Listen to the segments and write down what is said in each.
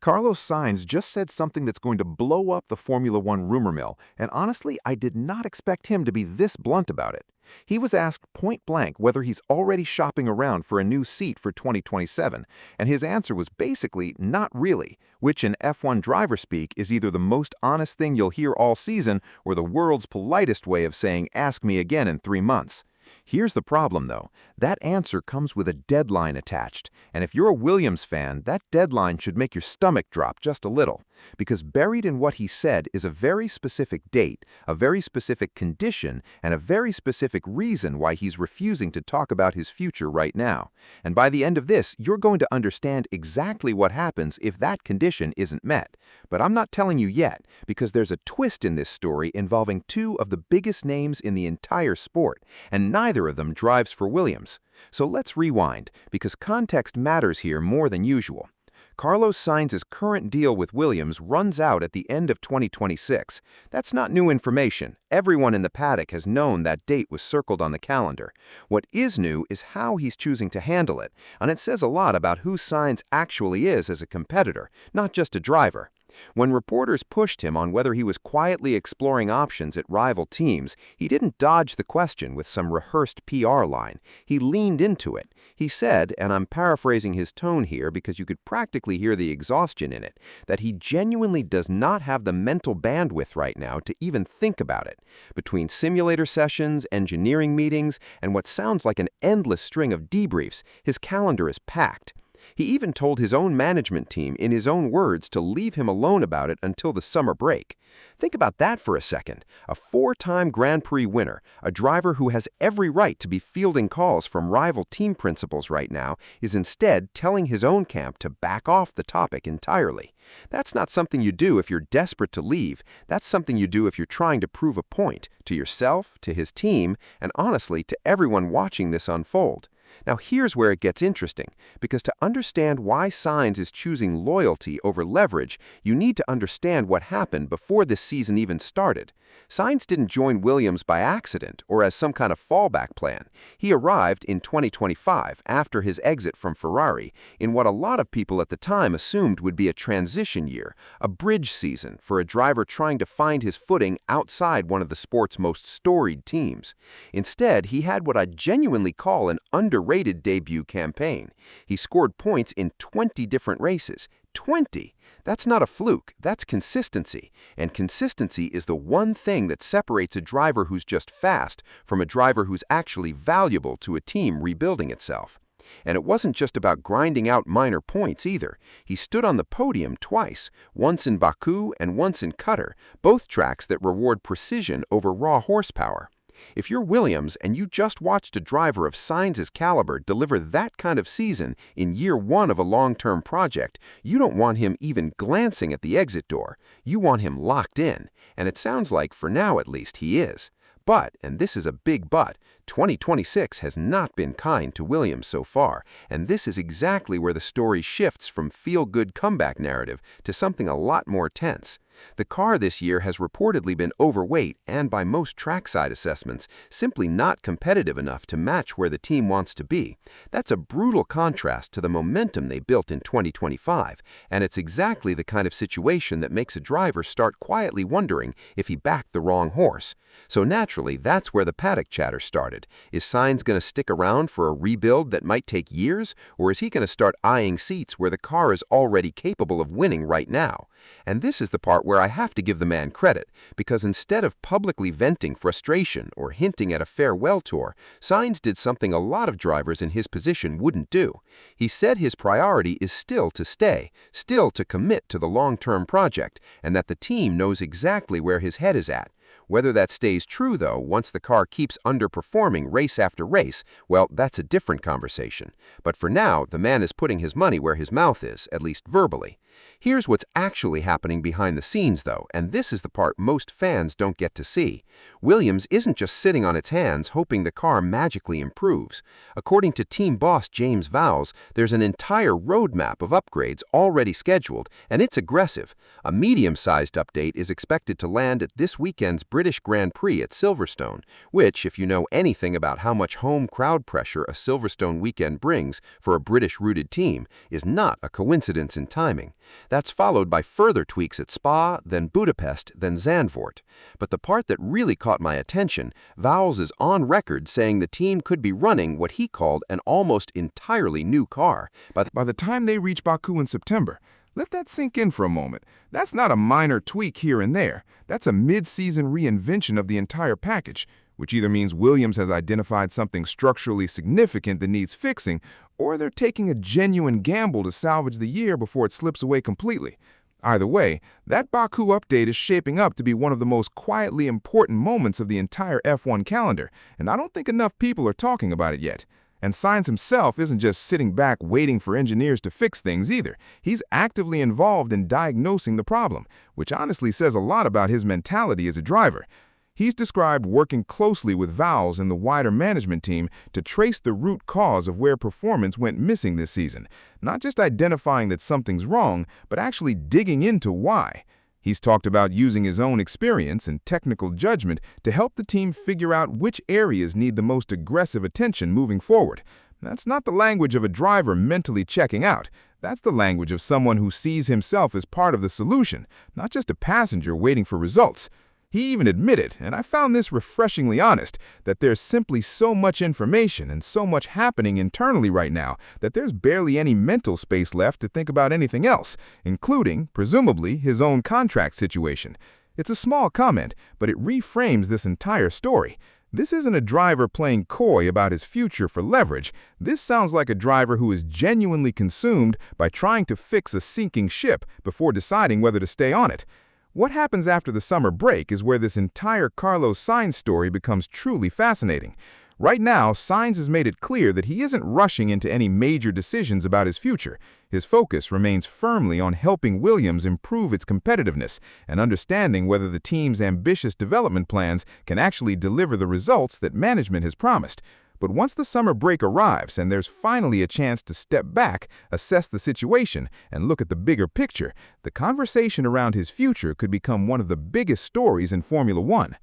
Carlos Sainz just said something that's going to blow up the Formula One rumor mill, and honestly, I did not expect him to be this blunt about it. He was asked point blank whether he's already shopping around for a new seat for 2027, and his answer was basically not really, which in F1 driver speak is either the most honest thing you'll hear all season or the world's politest way of saying ask me again in 3 months. Here's the problem, though. That answer comes with a deadline attached, and if you're a Williams fan, that deadline should make your stomach drop just a little, because buried in what he said is a very specific date, a very specific condition, and a very specific reason why he's refusing to talk about his future right now. And by the end of this, you're going to understand exactly what happens if that condition isn't met. But I'm not telling you yet, because there's a twist in this story involving two of the biggest names in the entire sport, and neither of them drives for Williams. So let's rewind, because context matters here more than usual. Carlos Sainz's current deal with Williams runs out at the end of 2026. That's not new information. Everyone in the paddock has known that date was circled on the calendar. What is new is how he's choosing to handle it, and it says a lot about who Sainz actually is as a competitor, not just a driver. When reporters pushed him on whether he was quietly exploring options at rival teams, he didn't dodge the question with some rehearsed PR line. He leaned into it. He said, and I'm paraphrasing his tone here because you could practically hear the exhaustion in it, that he genuinely does not have the mental bandwidth right now to even think about it. Between simulator sessions, engineering meetings, and what sounds like an endless string of debriefs, his calendar is packed. He even told his own management team, in his own words, to leave him alone about it until the summer break. Think about that for a second. A 4-time Grand Prix winner, a driver who has every right to be fielding calls from rival team principals right now, is instead telling his own camp to back off the topic entirely. That's not something you do if you're desperate to leave. That's something you do if you're trying to prove a point to yourself, to his team, and honestly to everyone watching this unfold. Now here's where it gets interesting, because to understand why Sainz is choosing loyalty over leverage, you need to understand what happened before this season even started. Sainz didn't join Williams by accident or as some kind of fallback plan. He arrived in 2025, after his exit from Ferrari, in what a lot of people at the time assumed would be a transition year, a bridge season for a driver trying to find his footing outside one of the sport's most storied teams. Instead, he had what I'd genuinely call an underrated debut campaign. He scored points in 20 different races. 20! That's not a fluke, that's consistency. And consistency is the one thing that separates a driver who's just fast from a driver who's actually valuable to a team rebuilding itself. And it wasn't just about grinding out minor points either. He stood on the podium twice, once in Baku and once in Qatar, both tracks that reward precision over raw horsepower. If you're Williams and you just watched a driver of Sainz's caliber deliver that kind of season in year one of a long-term project, you don't want him even glancing at the exit door. You want him locked in, and it sounds like, for now at least, he is. But, and this is a big but, 2026 has not been kind to Williams so far, and this is exactly where the story shifts from feel-good comeback narrative to something a lot more tense. The car this year has reportedly been overweight and, by most trackside assessments, simply not competitive enough to match where the team wants to be. That's a brutal contrast to the momentum they built in 2025, and it's exactly the kind of situation that makes a driver start quietly wondering if he backed the wrong horse. So naturally, that's where the paddock chatter started. Is Sainz going to stick around for a rebuild that might take years, or is he going to start eyeing seats where the car is already capable of winning right now? And this is the part where I have to give the man credit, because instead of publicly venting frustration or hinting at a farewell tour, Sainz did something a lot of drivers in his position wouldn't do. He said his priority is still to stay, still to commit to the long-term project, and that the team knows exactly where his head is at. Whether that stays true, though, once the car keeps underperforming race after race, well, that's a different conversation. But for now, the man is putting his money where his mouth is, at least verbally. Here's what's actually happening behind the scenes, though, and this is the part most fans don't get to see. Williams isn't just sitting on its hands hoping the car magically improves. According to team boss James Vowles, there's an entire roadmap of upgrades already scheduled, and it's aggressive. A medium-sized update is expected to land at this weekend's British Grand Prix at Silverstone, which, if you know anything about how much home crowd pressure a Silverstone weekend brings for a British-rooted team, is not a coincidence in timing. That's followed by further tweaks at Spa, then Budapest, then Zandvoort. But the part that really caught my attention, Vowles is on record saying the team could be running what he called an almost entirely new car by the time they reach Baku in September. Let that sink in for a moment. That's not a minor tweak here and there. That's a mid-season reinvention of the entire package, which either means Williams has identified something structurally significant that needs fixing, or they're taking a genuine gamble to salvage the year before it slips away completely. Either way, that Baku update is shaping up to be one of the most quietly important moments of the entire F1 calendar, and I don't think enough people are talking about it yet. And Sainz himself isn't just sitting back waiting for engineers to fix things either. He's actively involved in diagnosing the problem, which honestly says a lot about his mentality as a driver. He's described working closely with Vowles and the wider management team to trace the root cause of where performance went missing this season, not just identifying that something's wrong, but actually digging into why. He's talked about using his own experience and technical judgment to help the team figure out which areas need the most aggressive attention moving forward. That's not the language of a driver mentally checking out. That's the language of someone who sees himself as part of the solution, not just a passenger waiting for results. He even admitted, and I found this refreshingly honest, that there's simply so much information and so much happening internally right now that there's barely any mental space left to think about anything else, including, presumably, his own contract situation. It's a small comment, but it reframes this entire story. This isn't a driver playing coy about his future for leverage. This sounds like a driver who is genuinely consumed by trying to fix a sinking ship before deciding whether to stay on it. What happens after the summer break is where this entire Carlos Sainz story becomes truly fascinating. Right now, Sainz has made it clear that he isn't rushing into any major decisions about his future. His focus remains firmly on helping Williams improve its competitiveness and understanding whether the team's ambitious development plans can actually deliver the results that management has promised. But once the summer break arrives and there's finally a chance to step back, assess the situation, and look at the bigger picture, the conversation around his future could become one of the biggest stories in Formula One.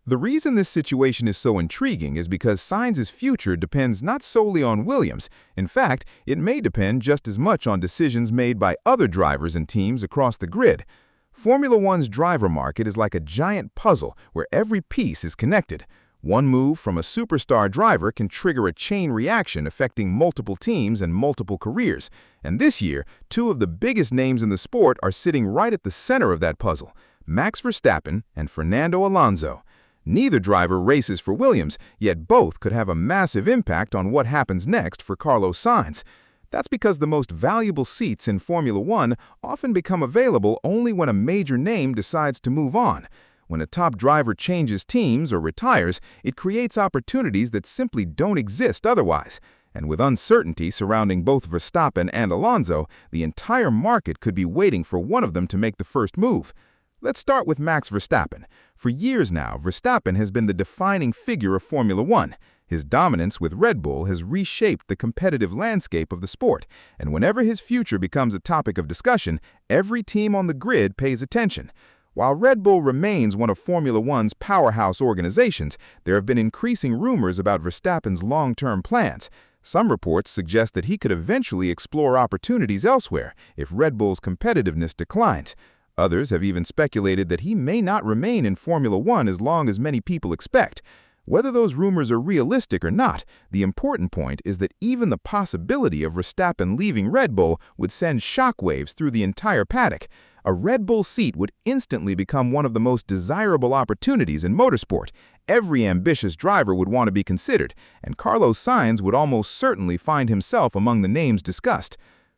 The reason this situation is so intriguing is because Sainz's future depends not solely on Williams. In fact, it may depend just as much on decisions made by other drivers and teams across the grid. Formula One's driver market is like a giant puzzle where every piece is connected. One move from a superstar driver can trigger a chain reaction affecting multiple teams and multiple careers. And this year, two of the biggest names in the sport are sitting right at the center of that puzzle: Max Verstappen and Fernando Alonso. Neither driver races for Williams, yet both could have a massive impact on what happens next for Carlos Sainz. That's because the most valuable seats in Formula One often become available only when a major name decides to move on. When a top driver changes teams or retires, it creates opportunities that simply don't exist otherwise. And with uncertainty surrounding both Verstappen and Alonso, the entire market could be waiting for one of them to make the first move. Let's start with Max Verstappen. For years now, Verstappen has been the defining figure of Formula One. His dominance with Red Bull has reshaped the competitive landscape of the sport, and whenever his future becomes a topic of discussion, every team on the grid pays attention. While Red Bull remains one of Formula One's powerhouse organizations, there have been increasing rumors about Verstappen's long-term plans. Some reports suggest that he could eventually explore opportunities elsewhere if Red Bull's competitiveness declines. Others have even speculated that he may not remain in Formula One as long as many people expect. Whether those rumors are realistic or not, the important point is that even the possibility of Verstappen leaving Red Bull would send shockwaves through the entire paddock. A Red Bull seat would instantly become one of the most desirable opportunities in motorsport. Every ambitious driver would want to be considered, and Carlos Sainz would almost certainly find himself among the names discussed.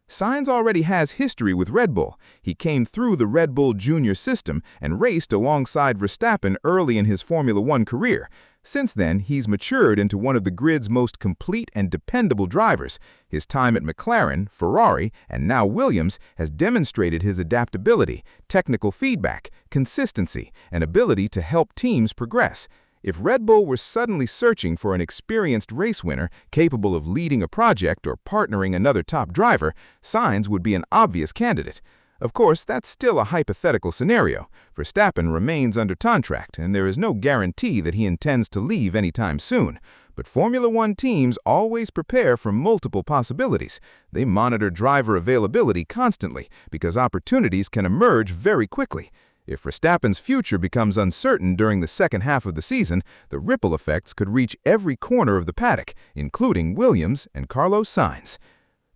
Sainz already has history with Red Bull. He came through the Red Bull Junior system and raced alongside Verstappen early in his Formula One career. Since then, he's matured into one of the grid's most complete and dependable drivers. His time at McLaren, Ferrari, and now Williams has demonstrated his adaptability, technical feedback, consistency, and ability to help teams progress. If Red Bull were suddenly searching for an experienced race winner capable of leading a project or partnering another top driver, Sainz would be an obvious candidate. Of course, that's still a hypothetical scenario. Verstappen remains under contract, and there is no guarantee that he intends to leave anytime soon. But Formula One teams always prepare for multiple possibilities. They monitor driver availability constantly because opportunities can emerge very quickly. If Verstappen's future becomes uncertain during the second half of the season, the ripple effects could reach every corner of the paddock, including Williams and Carlos Sainz.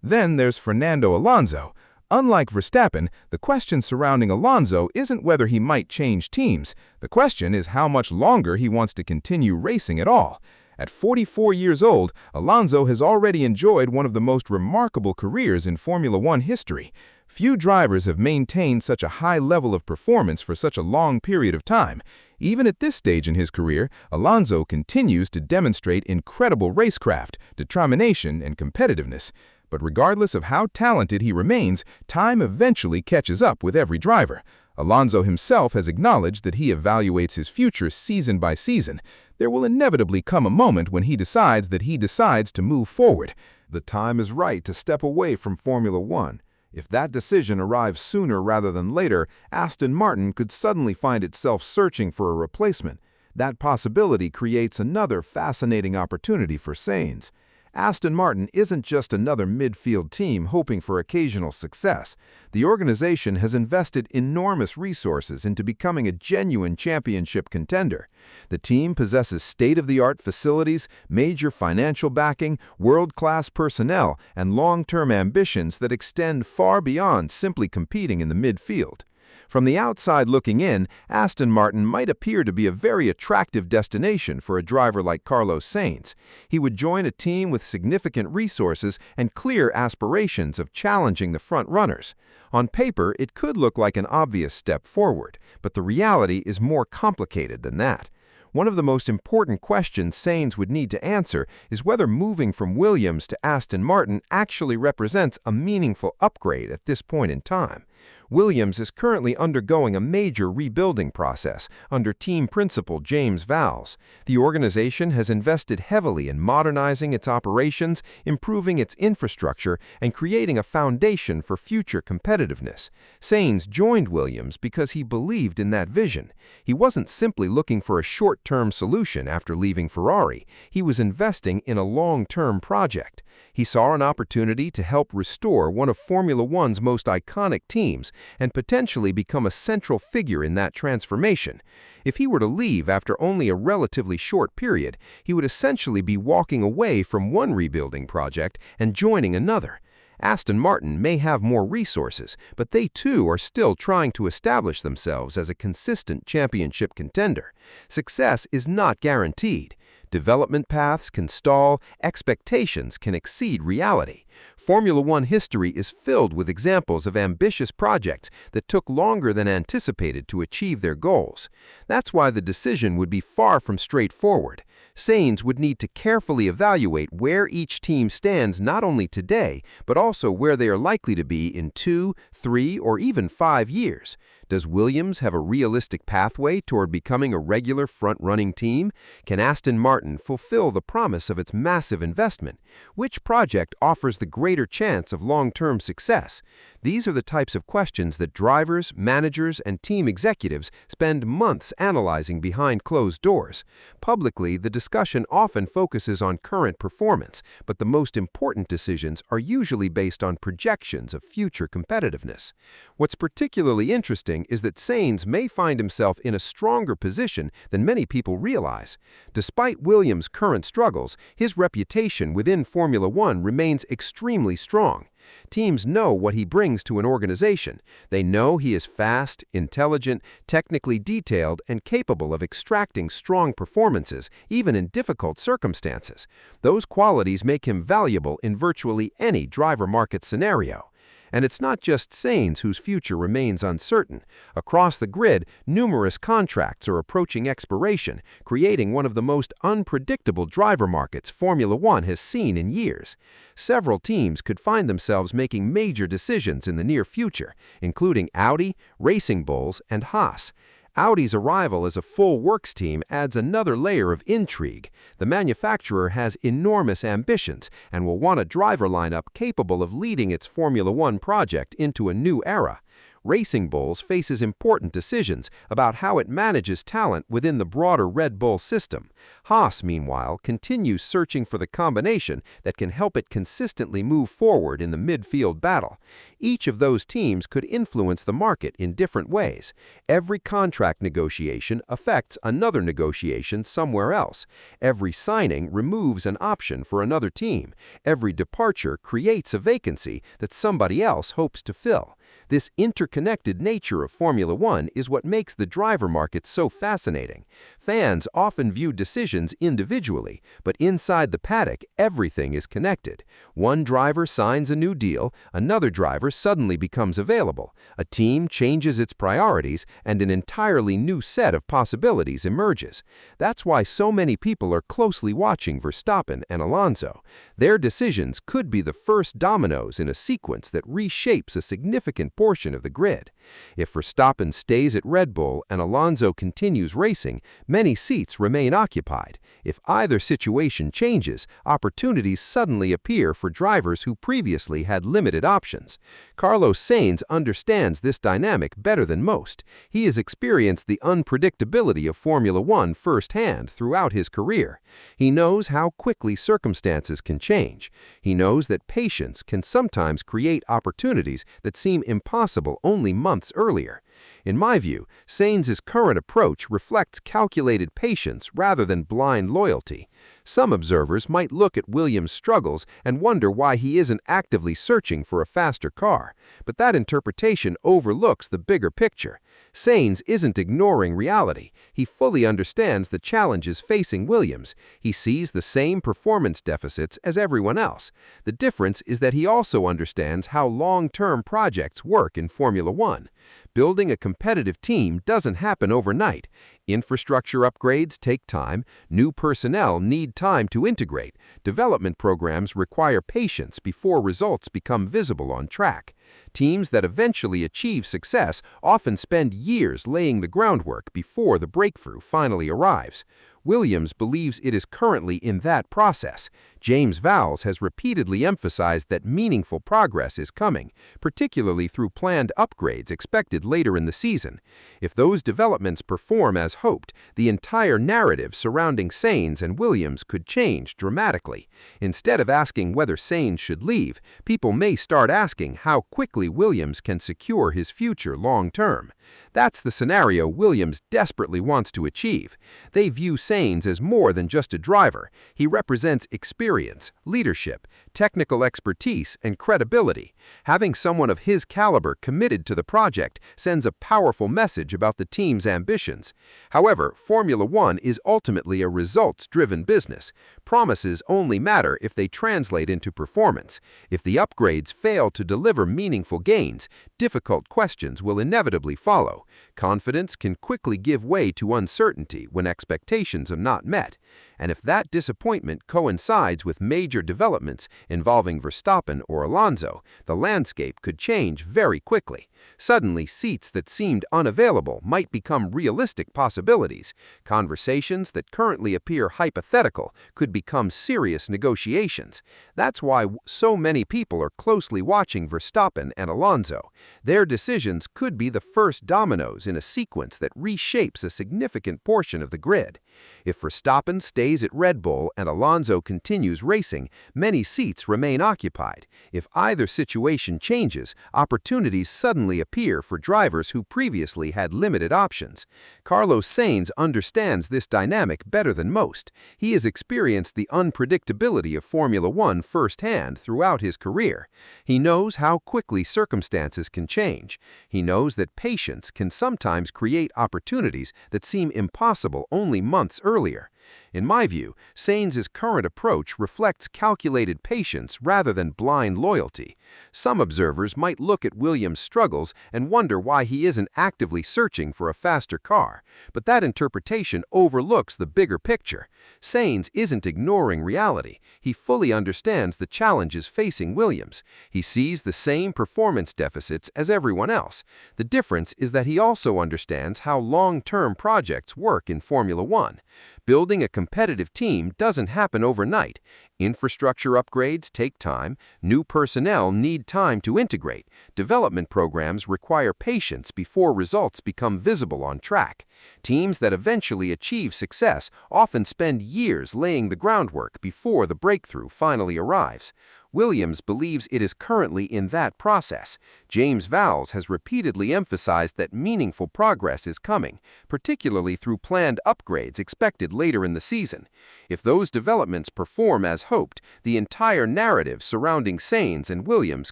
Then there's Fernando Alonso. Unlike Verstappen, the question surrounding Alonso isn't whether he might change teams. The question is how much longer he wants to continue racing at all. At 44 years old, Alonso has already enjoyed one of the most remarkable careers in Formula One history. Few drivers have maintained such a high level of performance for such a long period of time. Even at this stage in his career, Alonso continues to demonstrate incredible racecraft, determination, and competitiveness. But regardless of how talented he remains, time eventually catches up with every driver. Alonso himself has acknowledged that he evaluates his future season by season. There will inevitably come a moment when he decides to move forward. The time is right to step away from Formula One. If that decision arrives sooner rather than later, Aston Martin could suddenly find itself searching for a replacement. That possibility creates another fascinating opportunity for Sainz. Aston Martin isn't just another midfield team hoping for occasional success. The organization has invested enormous resources into becoming a genuine championship contender. The team possesses state-of-the-art facilities, major financial backing, world-class personnel, and long-term ambitions that extend far beyond simply competing in the midfield. From the outside looking in, Aston Martin might appear to be a very attractive destination for a driver like Carlos Sainz. He would join a team with significant resources and clear aspirations of challenging the front-runners. On paper, it could look like an obvious step forward, but the reality is more complicated than that. One of the most important questions Sainz would need to answer is whether moving from Williams to Aston Martin actually represents a meaningful upgrade at this point in time. Williams is currently undergoing a major rebuilding process under team principal James Vowles. The organization has invested heavily in modernizing its operations, improving its infrastructure, and creating a foundation for future competitiveness. Sainz joined Williams because he believed in that vision. He wasn't simply looking for a short-term solution after leaving Ferrari. He was investing in a long-term project. He saw an opportunity to help restore one of Formula One's most iconic teams and potentially become a central figure in that transformation. If he were to leave after only a relatively short period, he would essentially be walking away from one rebuilding project and joining another. Aston Martin may have more resources, but they too are still trying to establish themselves as a consistent championship contender. Success is not guaranteed. Development paths can stall, expectations can exceed reality. Formula One history is filled with examples of ambitious projects that took longer than anticipated to achieve their goals. That's why the decision would be far from straightforward. Sainz would need to carefully evaluate where each team stands not only today, but also where they are likely to be in 2, 3, or even 5 years. Does Williams have a realistic pathway toward becoming a regular front-running team? Can Aston Martin fulfill the promise of its massive investment? Which project offers the greater chance of long-term success? These are the types of questions that drivers, managers, and team executives spend months analyzing behind closed doors. Publicly, the discussion often focuses on current performance, but the most important decisions are usually based on projections of future competitiveness. What's particularly interesting is that Sainz may find himself in a stronger position than many people realize. Despite Williams' current struggles, his reputation within Formula One remains extremely strong. Teams know what he brings to an organization. They know he is fast, intelligent, technically detailed, and capable of extracting strong performances, even in difficult circumstances. Those qualities make him valuable in virtually any driver market scenario. And it's not just Sainz whose future remains uncertain. Across the grid, numerous contracts are approaching expiration, creating one of the most unpredictable driver markets Formula One has seen in years. Several teams could find themselves making major decisions in the near future, including Audi, Racing Bulls, and Haas. Audi's arrival as a full works team adds another layer of intrigue. The manufacturer has enormous ambitions and will want a driver lineup capable of leading its Formula One project into a new era. Racing Bulls faces important decisions about how it manages talent within the broader Red Bull system. Haas, meanwhile, continues searching for the combination that can help it consistently move forward in the midfield battle. Each of those teams could influence the market in different ways. Every contract negotiation affects another negotiation somewhere else. Every signing removes an option for another team. Every departure creates a vacancy that somebody else hopes to fill. This interconnected nature of Formula One is what makes the driver market so fascinating. Fans often view decisions individually, but inside the paddock, everything is connected. One driver signs a new deal, another driver suddenly becomes available. A team changes its priorities, and an entirely new set of possibilities emerges. That's why so many people are closely watching Verstappen and Alonso. Their decisions could be the first dominoes in a sequence that reshapes a significant portion of the grid. If Verstappen stays at Red Bull and Alonso continues racing, many seats remain occupied. If either situation changes, opportunities suddenly appear for drivers who previously had limited options. Carlos Sainz understands this dynamic better than most. He has experienced the unpredictability of Formula One firsthand throughout his career. He knows how quickly circumstances can change. He knows that patience can sometimes create opportunities that seem impossible only months earlier. In my view, Sainz's current approach reflects calculated patience rather than blind loyalty. Some observers might look at Williams' struggles and wonder why he isn't actively searching for a faster car, but that interpretation overlooks the bigger picture. Sainz isn't ignoring reality. He fully understands the challenges facing Williams. He sees the same performance deficits as everyone else. The difference is that he also understands how long-term projects work in Formula One. Building a competitive team doesn't happen overnight. Infrastructure upgrades take time, new personnel need time to integrate, development programs require patience before results become visible on track. Teams that eventually achieve success often spend years laying the groundwork before the breakthrough finally arrives. Williams believes it is currently in that process. James Vowles has repeatedly emphasized that meaningful progress is coming, particularly through planned upgrades expected later in the season. If those developments perform as hoped, the entire narrative surrounding Sainz and Williams could change dramatically. Instead of asking whether Sainz should leave, people may start asking how quickly Williams can secure his future long-term. That's the scenario Williams desperately wants to achieve. They view Sainz as more than just a driver. He represents experience, leadership, technical expertise, and credibility. Having someone of his caliber committed to the project sends a powerful message about the team's ambitions. However, Formula One is ultimately a results-driven business. Promises only matter if they translate into performance. If the upgrades fail to deliver meaningful gains, difficult questions will inevitably follow. Confidence can quickly give way to uncertainty when expectations are not met. And if that disappointment coincides with major developments involving Verstappen or Alonso, the landscape could change very quickly. Suddenly, seats that seemed unavailable might become realistic possibilities. Conversations that currently appear hypothetical could become serious negotiations. That's why so many people are closely watching Verstappen and Alonso. Their decisions could be the first dominoes in a sequence that reshapes a significant portion of the grid. If Verstappen stays at Red Bull and Alonso continues racing, many seats remain occupied. If either situation changes, opportunities suddenly appear for drivers who previously had limited options. Carlos Sainz understands this dynamic better than most. He has experienced the unpredictability of Formula One firsthand throughout his career. He knows how quickly circumstances can change. He knows that patience can sometimes create opportunities that seem impossible only months earlier. In my view, Sainz's current approach reflects calculated patience rather than blind loyalty. Some observers might look at Williams' struggles and wonder why he isn't actively searching for a faster car, but that interpretation overlooks the bigger picture. Sainz isn't ignoring reality. He fully understands the challenges facing Williams. He sees the same performance deficits as everyone else. The difference is that he also understands how long-term projects work in Formula One. Building a competitive team doesn't happen overnight. Infrastructure upgrades take time, new personnel need time to integrate, development programs require patience before results become visible on track. Teams that eventually achieve success often spend years laying the groundwork before the breakthrough finally arrives. Williams believes it is currently in that process. James Vowles has repeatedly emphasized that meaningful progress is coming, particularly through planned upgrades expected later in the season. If those developments perform as hoped, the entire narrative surrounding Sainz and Williams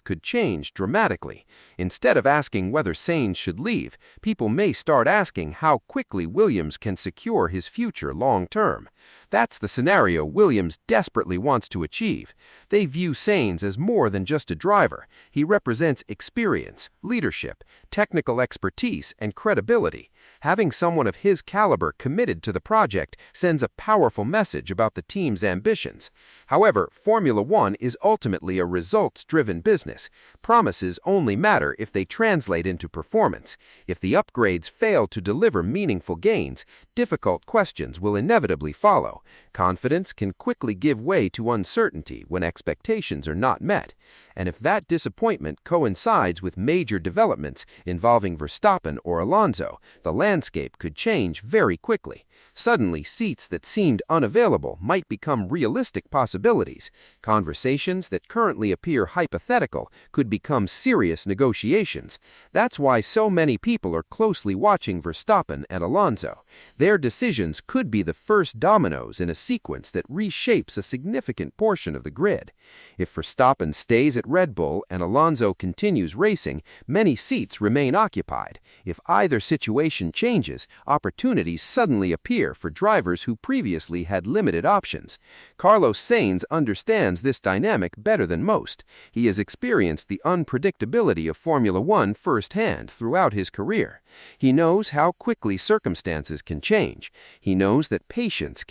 could change dramatically. Instead of asking whether Sainz should leave, people may start asking how quickly Williams can secure his future long-term. That's the scenario Williams desperately wants to achieve. They view Sainz as more than just a driver. He represents experience, leadership, technical expertise, and credibility. Having someone of his caliber committed to the project sends a powerful message about the team's ambitions. However, Formula One is ultimately a results-driven business. Promises only matter if they translate into performance. If the upgrades fail to deliver meaningful gains, difficult questions will inevitably follow. Confidence can quickly give way to uncertainty when expectations are not met. And if that disappointment coincides with major developments involving Verstappen or Alonso, the landscape could change very quickly. Suddenly, seats that seemed unavailable might become realistic possibilities. Conversations that currently appear hypothetical could become serious negotiations. That's why so many people are closely watching Verstappen and Alonso. Their decisions could be the first dominoes in a sequence that reshapes a significant portion of the grid. If Verstappen stays at Red Bull and Alonso continues racing, many seats remain occupied. If either situation changes, opportunities suddenly appear for drivers who previously had limited options. Carlos Sainz understands this dynamic better than most. He has experienced the unpredictability of Formula One firsthand throughout his career. He knows how quickly circumstances can change. He knows that patience